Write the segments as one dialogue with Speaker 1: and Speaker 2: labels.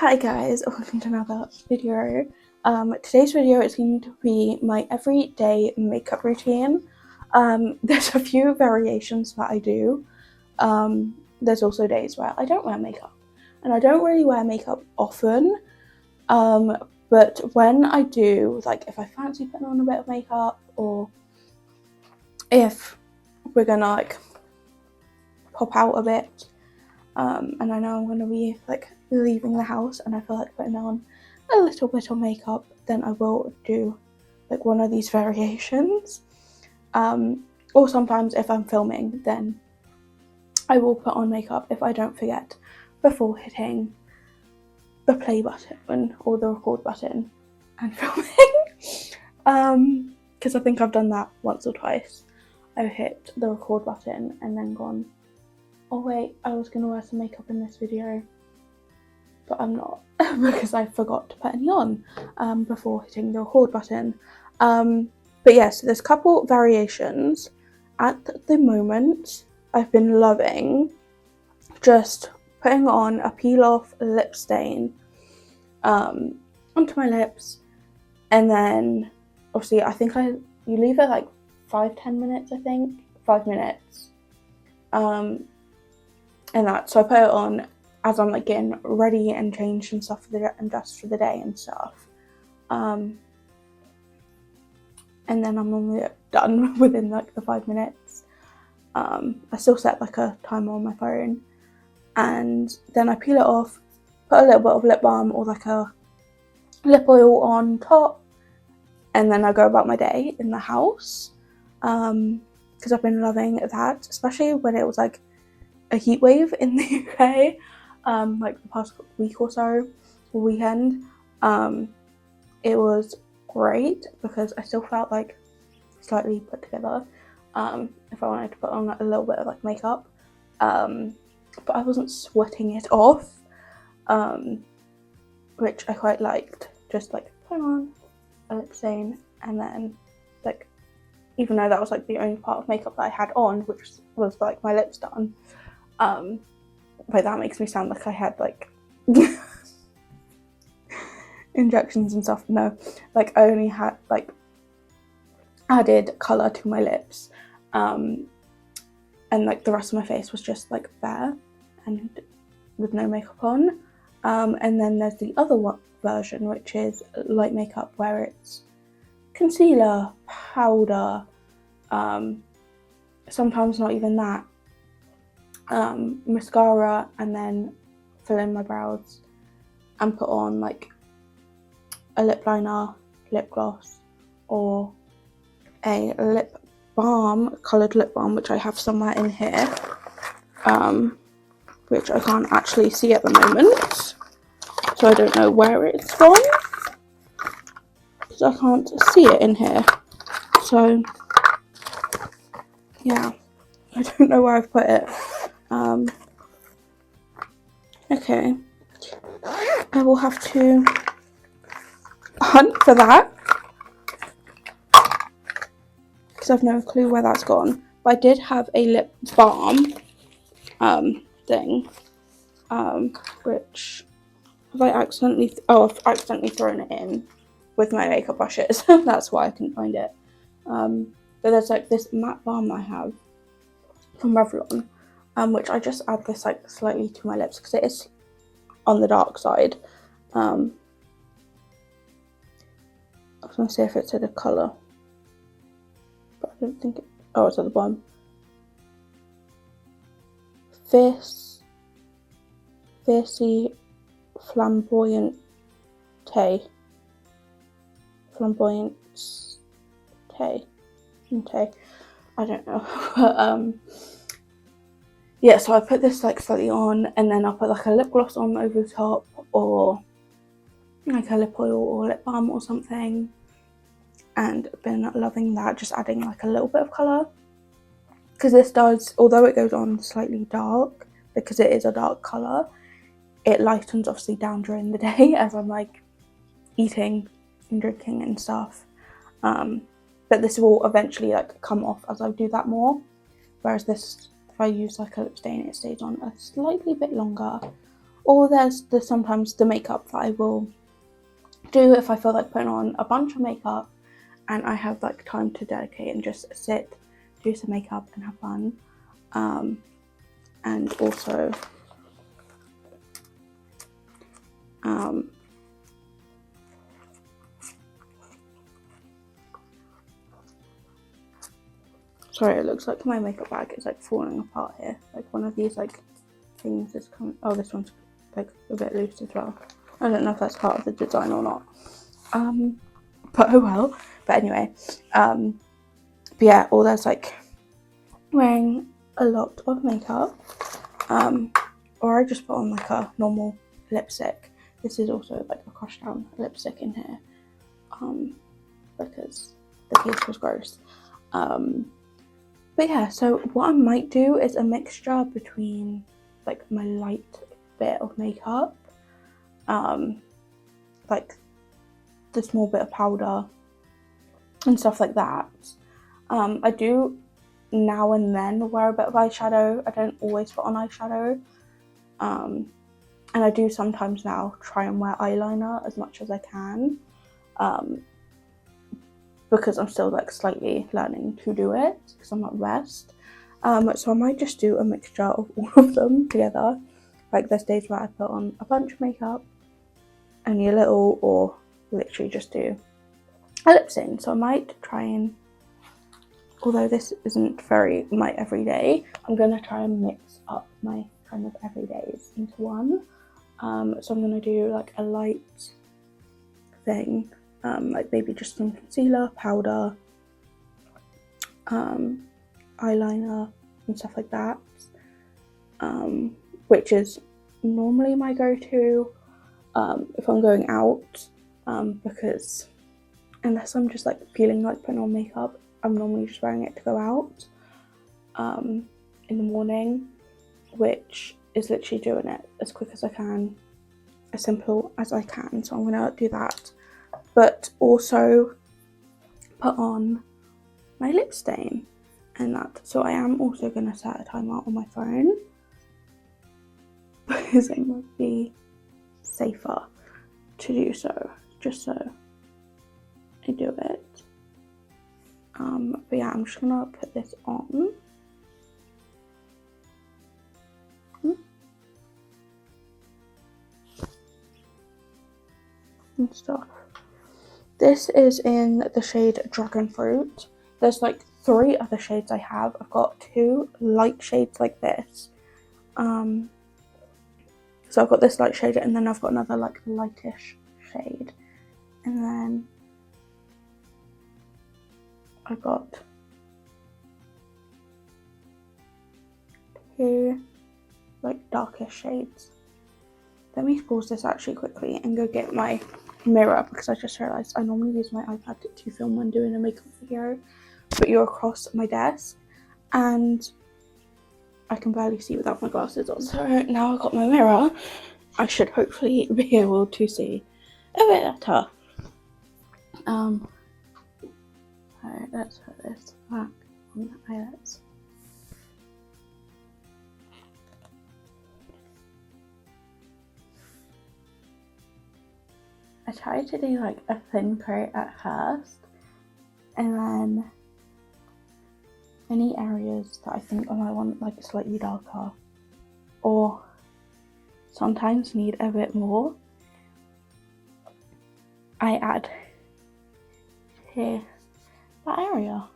Speaker 1: Hi guys, welcome to another video. Today's video is going to be my everyday makeup routine. There's a few variations that I do. There's also days where I don't wear makeup, and I don't really wear makeup often. But when I do, like if I fancy putting on a bit of makeup, or if we're gonna like pop out a bit, and I know I'm gonna be like leaving the house and I feel like putting on a little bit of makeup, then I will do like one of these variations. Or sometimes if I'm filming, then I will put on makeup if I don't forget before hitting the play button or the record button and filming. Because I think I've done that once or twice. I've hit the record button and then gone, oh wait, I was going to wear some makeup in this video, but I'm not because I forgot to put any on before hitting the record button. But yeah, so there's a couple variations. At the moment, I've been loving just putting on a peel-off lip stain onto my lips, and then obviously I think you leave it like 5-10 minutes, I think 5 minutes. And that, so I put it on as I'm like getting ready and changed and stuff and dressed for the day and stuff. And then I'm normally done within like the 5 minutes. I still set like a timer on my phone, and then I peel it off, put a little bit of lip balm or like a lip oil on top, and then I go about my day in the house. Because I've been loving that, especially when it was like a heat wave in the UK, like the past week or so, weekend. It was great because I still felt like slightly put together if I wanted to put on a little bit of like makeup, but I wasn't sweating it off, which I quite liked. Just like putting on a lip stain, and then like, even though that was like the only part of makeup that I had on, which was like my lips done, but that makes me sound like I had like injections and stuff. No, like I only had like added colour to my lips, and like the rest of my face was just like bare and with no makeup on. And then there's the other version, which is light makeup, where it's concealer, powder, sometimes not even that, mascara, and then fill in my brows and put on like a lip liner, lip gloss, or a lip balm, coloured lip balm, which I have somewhere in here, which I can't actually see at the moment, so I don't know where it's from because I can't see it in here. So yeah, I don't know where I've put it. Okay, I will have to hunt for that because I've no clue where that's gone. But I did have a lip balm thing, which I've accidentally thrown it in with my makeup brushes. That's why I couldn't find it. But there's like this matte balm that I have from Revlon, which I just add this like slightly to my lips because it is on the dark side. I was gonna see if it said a colour, but I don't think it. Oh, it's at the bottom. Fiercely flamboyant. I don't know. But yeah, so I put this like slightly on, and then I'll put like a lip gloss on over the top, or like a lip oil or lip balm or something, and been loving that, just adding like a little bit of colour, because this does, although it goes on slightly dark, because it is a dark colour, it lightens obviously down during the day as I'm like eating and drinking and stuff, but this will eventually like come off as I do that more, whereas this, if I use like a lip stain, it stays on a slightly bit longer. Or there's sometimes the makeup that I will do if I feel like putting on a bunch of makeup and I have like time to dedicate and just sit, do some makeup and have fun. And also sorry, it looks like my makeup bag is like falling apart here. Like one of these like things is coming. Oh, this one's like a bit loose as well. I don't know if that's part of the design or not. But oh well. But anyway, but yeah, or there's like wearing a lot of makeup, or I just put on like a normal lipstick. This is also like a crushed down lipstick in here, because the piece was gross. But yeah, so what I might do is a mixture between like my light bit of makeup, like the small bit of powder and stuff like that. I do now and then wear a bit of eyeshadow. I don't always put on eyeshadow. And I do sometimes now try and wear eyeliner as much as I can, because I'm still like slightly learning to do it because I'm not the best. So I might just do a mixture of all of them together. Like there's days where I put on a bunch of makeup, only a little, or literally just do a lip sync. So I might try and, although this isn't very my everyday, I'm gonna try and mix up my kind of everydays into one. So I'm gonna do like a light thing, like maybe just some concealer, powder, eyeliner and stuff like that, which is normally my go-to if I'm going out, because unless I'm just like feeling like putting on makeup, I'm normally just wearing it to go out in the morning, which is literally doing it as quick as I can, as simple as I can. So I'm gonna do that, but also put on my lip stain and that. So I am also gonna set a timer on my phone because it might be safer to do so, just so I do it. But yeah, I'm just gonna put this on. And stuff. This is in the shade Dragon Fruit. There's like 3 other shades I have. I've got 2 light shades like this. So I've got this light shade and then I've got another like lightish shade. And then I got 2 like darkish shades. Let me pause this actually quickly and go get my mirror, because I just realised I normally use my iPad to film when doing a makeup video, but you're across my desk and I can barely see without my glasses on. So now I've got my mirror, I should hopefully be able to see a bit better. Alright, let's put this back on the eyelids. I tried to do like a thin coat at first, and then any areas that I think I might want like slightly darker, or sometimes need a bit more, I add here that area.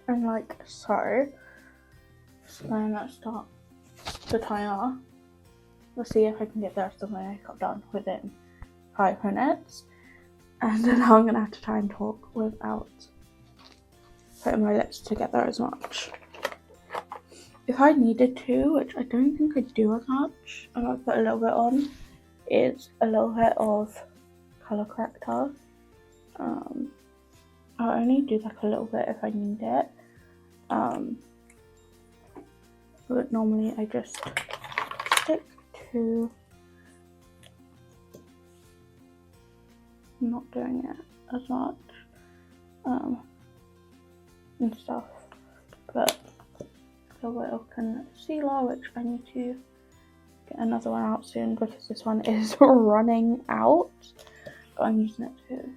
Speaker 1: And like so. So then let's start the timer. Let's see if I can get the rest of my makeup done within 5 minutes. And then I'm gonna have to try and talk without putting my lips together as much. if I needed to, which I don't think I do as much, I might put a little bit on, is a little bit of colour corrector. I'll only do like a little bit if I need it. But normally I just stick to not doing it as much and stuff. But a little bit of concealer, which I need to get another one out soon because this one is running out. But I'm using it too.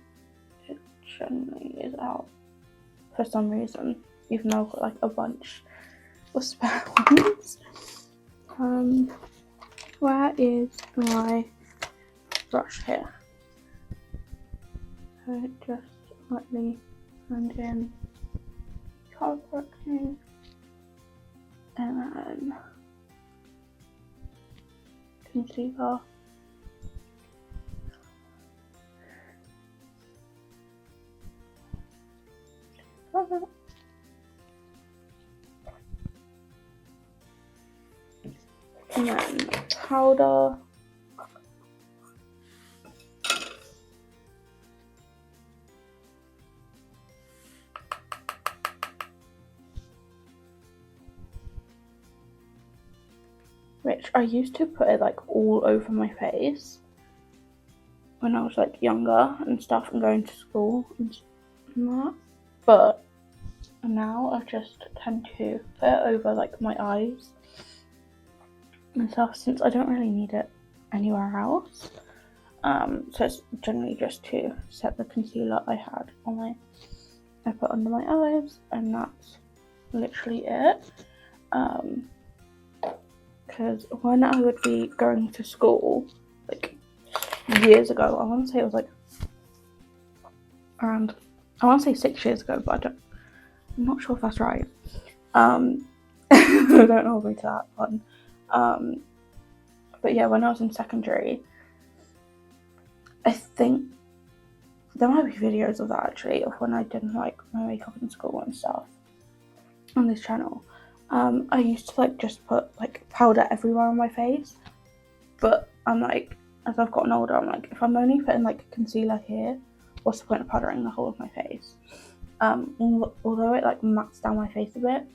Speaker 1: It generally is out for some reason, even though I've got like a bunch of spare ones. Where is my brush here? So just lightly blend in colour correcting, and then concealer. And then powder. Which I used to put it like all over my face when I was like younger and stuff and going to school and that. But now I just tend to put it over like my eyes and stuff since I don't really need it anywhere else. So it's generally just to set the concealer I had on I put under my eyes, and that's literally it. Because when I would be going to school, like years ago, I want to say it was like around, I want to say 6 years ago, but I'm not sure if that's right. I don't know me to that one. But yeah, when I was in secondary, I think there might be videos of that actually, of when I did like my makeup in school and stuff on this channel. I used to like just put like powder everywhere on my face, but I'm like, as I've gotten older, I'm like, if I'm only putting like concealer here, what's the point of powdering the whole of my face? Although it like mats down my face a bit,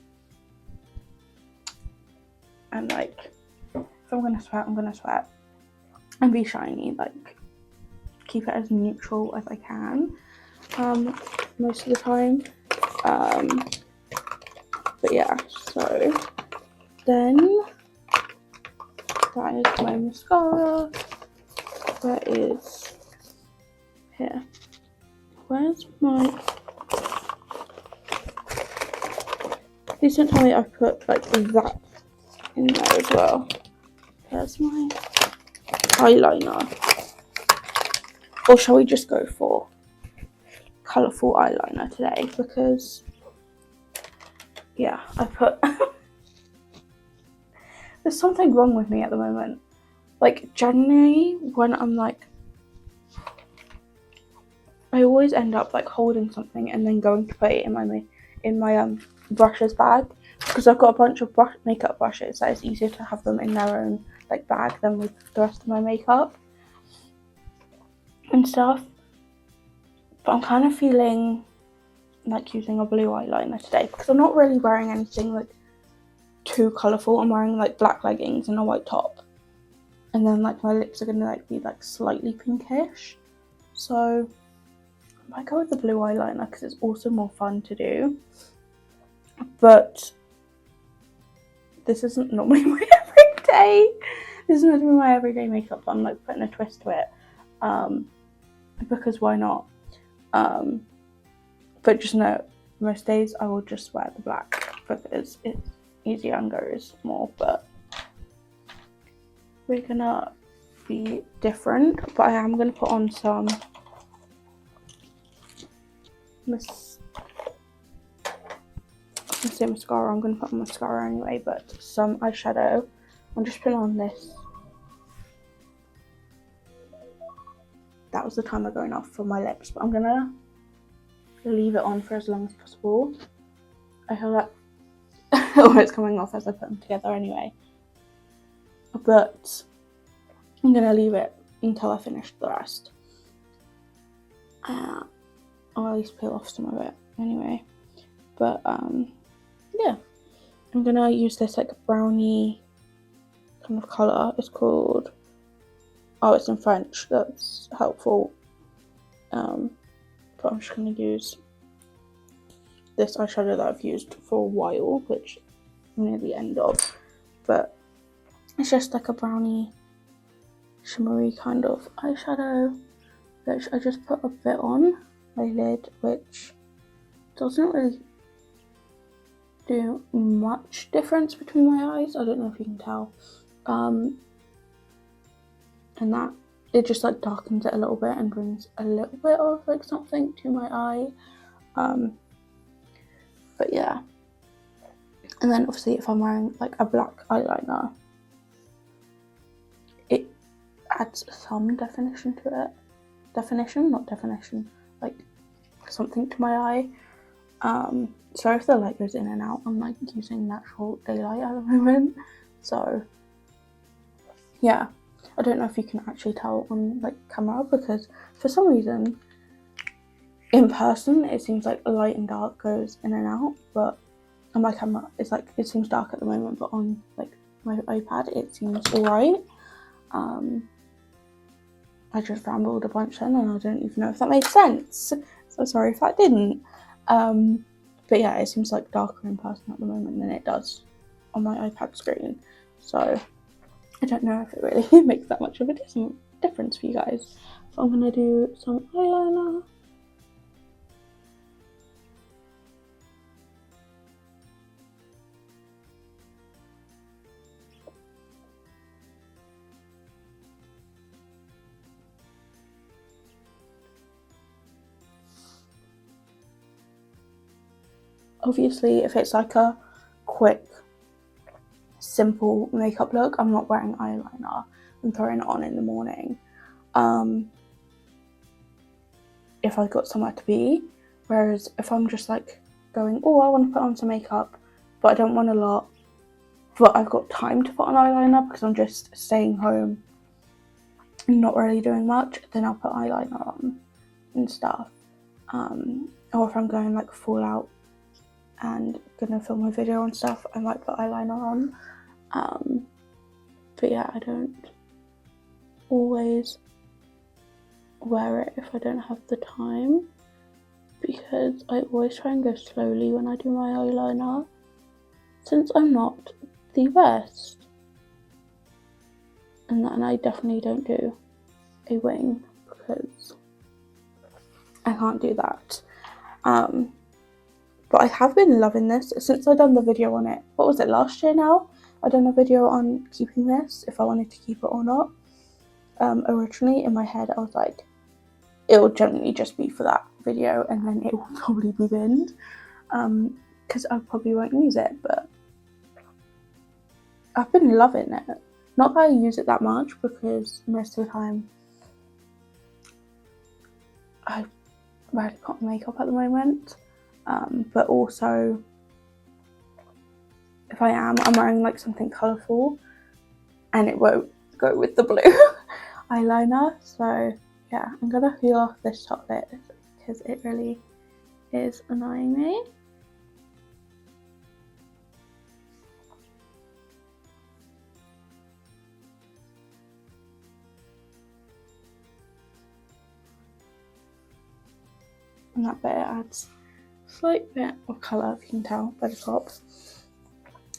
Speaker 1: and like, if I'm gonna sweat, I'm gonna sweat and be shiny, like keep it as neutral as I can most of the time. But yeah, so then that is my mascara. Where is here? Where's my? Please don't tell me I put like that in there as well. There's my eyeliner. Or shall we just go for colourful eyeliner today? Because yeah, I put there's something wrong with me at the moment. Like generally when I'm like, I always end up like holding something and then going to put it in my brushes bag, because I've got a bunch of makeup brushes, so it's easier to have them in their own like bag than with the rest of my makeup and stuff. But I'm kind of feeling like using a blue eyeliner today because I'm not really wearing anything like too colourful. I'm wearing like black leggings and a white top, and then like my lips are gonna like be like slightly pinkish, so I might go with the blue eyeliner because it's also more fun to do. But this isn't normally my everyday. This isn't normally my everyday makeup. I'm like putting a twist to it, because why not? But just know, most days I will just wear the black because it's easier and goes more. But we're gonna be different. But I am gonna put on some mascara. I'm gonna put on mascara anyway, but some eyeshadow. I'm just putting on this. That was the timer going off for my lips, but I'm gonna leave it on for as long as possible. I feel like or it's coming off as I put them together anyway. But I'm gonna leave it until I finish the rest. Or at least peel off some of it anyway. But yeah, I'm gonna use this like brownie kind of colour. It's called, oh, it's in French, that's helpful. But I'm just gonna use this eyeshadow that I've used for a while, which I'm near the end of, but it's just like a brownie shimmery kind of eyeshadow, which I just put a bit on my lid, which doesn't really do much difference between my eyes. I don't know if you can tell. And that it just like darkens it a little bit and brings a little bit of like something to my eye. But yeah, and then obviously if I'm wearing like a black eyeliner, it adds some definition to it. Definition, not definition, like something to my eye. Sorry if the light goes in and out. I'm like using natural daylight at the moment, so yeah. I don't know if you can actually tell on like camera, because for some reason in person it seems like light and dark goes in and out, but on my camera it's like it seems dark at the moment, but on like my iPad it seems alright. I just rambled a bunch then and I don't even know if that made sense, so sorry if that didn't. But yeah, it seems like darker in person at the moment than it does on my iPad screen, so I don't know if it really makes that much of a difference for you guys. So I'm going to do some eyeliner. Obviously, if it's like a quick, simple makeup look, I'm not wearing eyeliner and throwing it on in the morning. If I've got somewhere to be, whereas if I'm just like going, oh, I want to put on some makeup, but I don't want a lot, but I've got time to put on eyeliner because I'm just staying home and not really doing much, then I'll put eyeliner on and stuff. Or if I'm going like full out and gonna film a video and stuff, I might put eyeliner on. But yeah, I don't always wear it if I don't have the time, because I always try and go slowly when I do my eyeliner, since I'm not the best. And I definitely don't do a wing because I can't do that. But I have been loving this since I done the video on it. What was it, last year now? I done a video on keeping this, if I wanted to keep it or not. Originally in my head I was like, it will generally just be for that video and then it will probably be binned, because I probably won't use it, but I've been loving it. Not that I use it that much, because most of the time I rarely put on makeup at the moment, but also if I am, I'm wearing like something colourful and it won't go with the blue eyeliner, so yeah, I'm gonna peel off this top bit because it really is annoying me. And that bit adds a slight bit of colour, if you can tell by the top.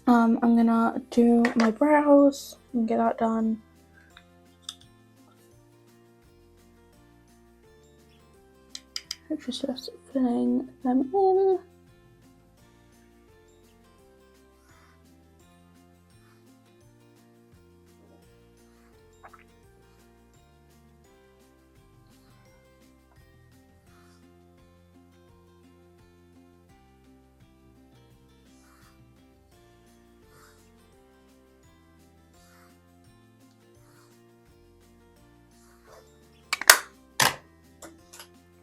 Speaker 1: I'm gonna do my brows and get that done. Which is just filling them in.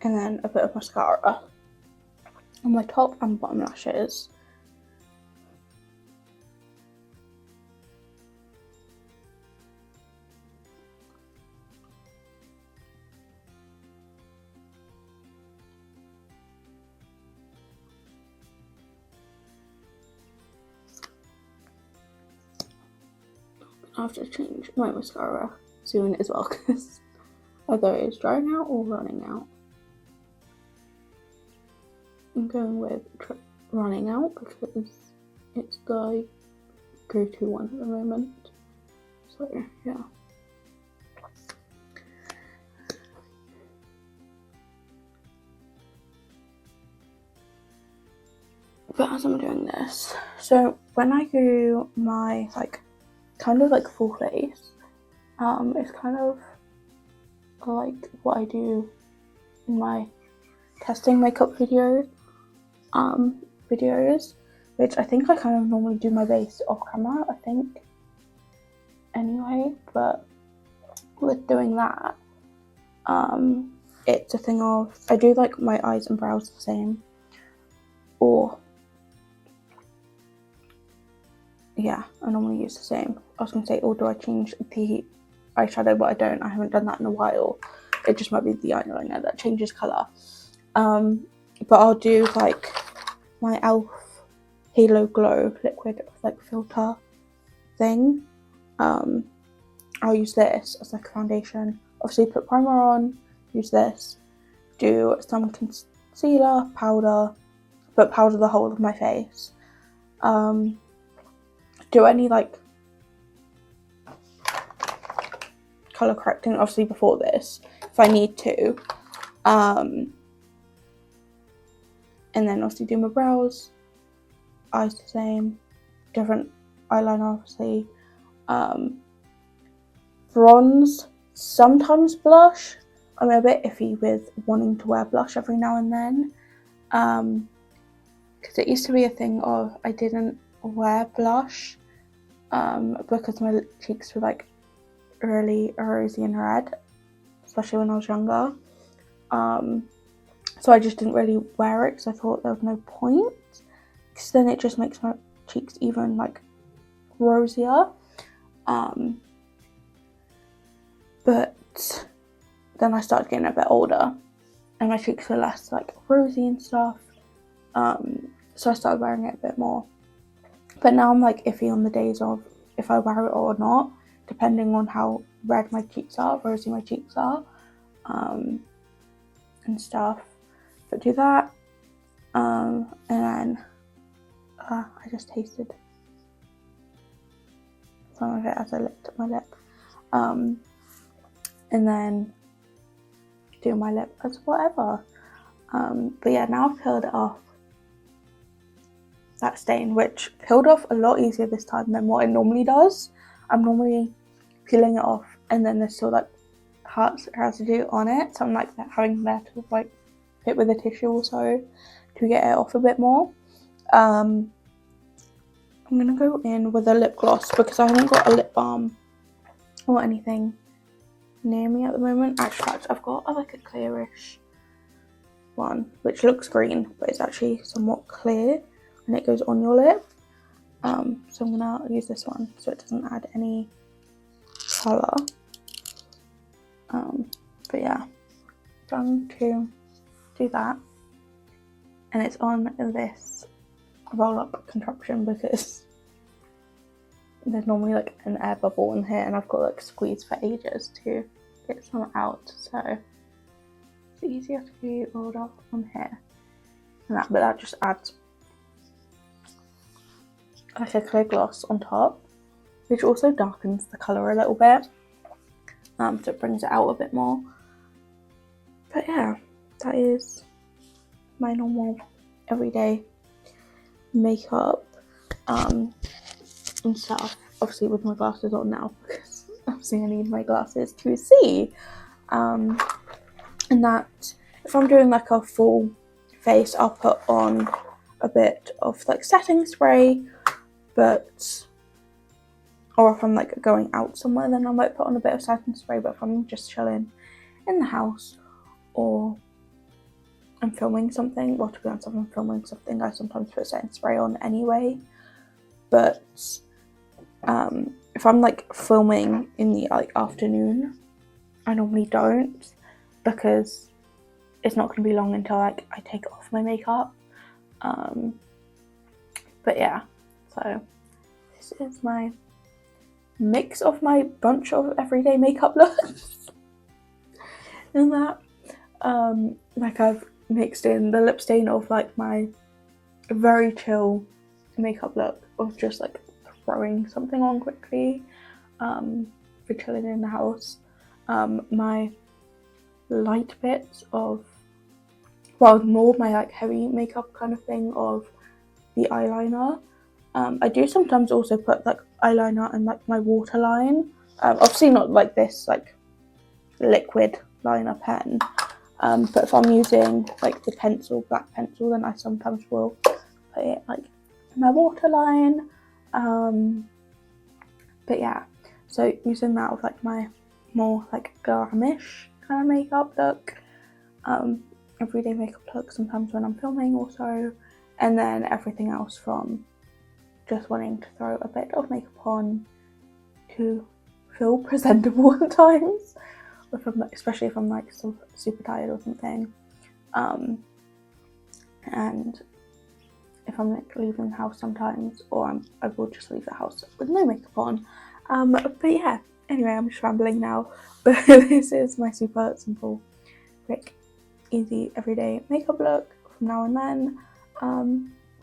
Speaker 1: And then a bit of mascara on my top and bottom lashes. have to change my mascara soon as well because either it's drying out or running out. I'm going with running out because it's the go-to one at the moment. So yeah. But as I'm doing this, so when I do my kind of full face, it's kind of like what I do in my testing makeup videos, which I think I kind of normally do my base off camera, I think, anyway, but with doing that, it's a thing of, I do like my eyes and brows the same, or yeah, I normally use the same. I was gonna say, or do I change the eyeshadow, but I haven't done that in a while. It just might be the eyeliner that changes colour. But I'll do like my e.l.f. Halo Glow liquid filter thing. I'll use this as like a foundation. Obviously put primer on, use this, do some concealer, powder, but powder the whole of my face. Do any colour correcting obviously before this if I need to, and then obviously do my brows, eyes the same, different eyeliner obviously, bronze, sometimes blush. I'm a bit iffy with wanting to wear blush every now and then, because it used to be a thing of I didn't wear blush because my cheeks were really rosy and red, especially when I was younger, so I just didn't really wear it because I thought there was no point, because then it just makes my cheeks even rosier, but then I started getting a bit older and my cheeks were less rosy and stuff, so I started wearing it a bit more. But now I'm iffy on the days of if I wear it or not, depending on how red my cheeks are, rosy my cheeks are, and stuff. But do that, and then I just tasted some of it as I licked my lip, and then do my lip as whatever. But yeah, now I've peeled it off, that stain, which peeled off a lot easier this time than what it normally does. I'm normally peeling it off and then there's still parts residue on it, so I'm having there to hit with a tissue or so to get it off a bit more. I'm gonna go in with a lip gloss because I haven't got a lip balm or anything near me at the moment. Actually, I've got a clearish one which looks green but it's actually somewhat clear and it goes on your lip, so I'm gonna use this one so it doesn't add any colour, but yeah, done to do that, and it's on this roll up contraption because there's normally an air bubble in here and I've got to squeeze for ages to get some out, so it's easier to be rolled up on here and that, but that just adds a clear gloss on top, which also darkens the colour a little bit, so it brings it out a bit more. But yeah, that is my normal everyday makeup and stuff, obviously with my glasses on now because obviously I need my glasses to see, and that if I'm doing a full face I'll put on a bit of setting spray, but or if I'm going out somewhere then I might put on a bit of setting spray, but if I'm just chilling in the house or I'm filming something, well, to be honest, if I'm filming something I sometimes put setting spray on anyway, but if I'm filming in the afternoon I normally don't, because it's not going to be long until I take off my makeup, but yeah, so this is my mix of my bunch of everyday makeup looks. And that, like I've mixed in the lip stain of like my very chill makeup look of just like throwing something on quickly, for chilling in the house. My light bits of, well, more my like heavy makeup kind of thing of the eyeliner. I do sometimes also put like eyeliner and like my waterline. Obviously not like this like liquid liner pen, but if I'm using like the pencil, black pencil, then I sometimes will put it like in my waterline. But yeah, so using that with like my more like glamish kind of makeup look, everyday makeup look sometimes when I'm filming also, and then everything else from just wanting to throw a bit of makeup on to feel presentable at times, especially if I'm like super tired or something, and if I'm like leaving the house sometimes, or I will just leave the house with no makeup on. But yeah, anyway, I'm just rambling now, but this is my super simple, quick, easy, everyday makeup look from now and then.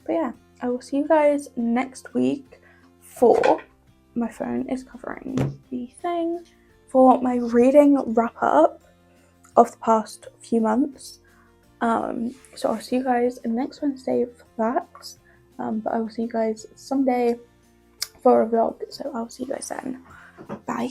Speaker 1: But yeah, I will see you guys next week for, my phone is covering the thing, for my reading wrap up of the past few months. So I'll see you guys next Wednesday for that. But I will see you guys someday for a vlog. So I'll see you guys then. Bye.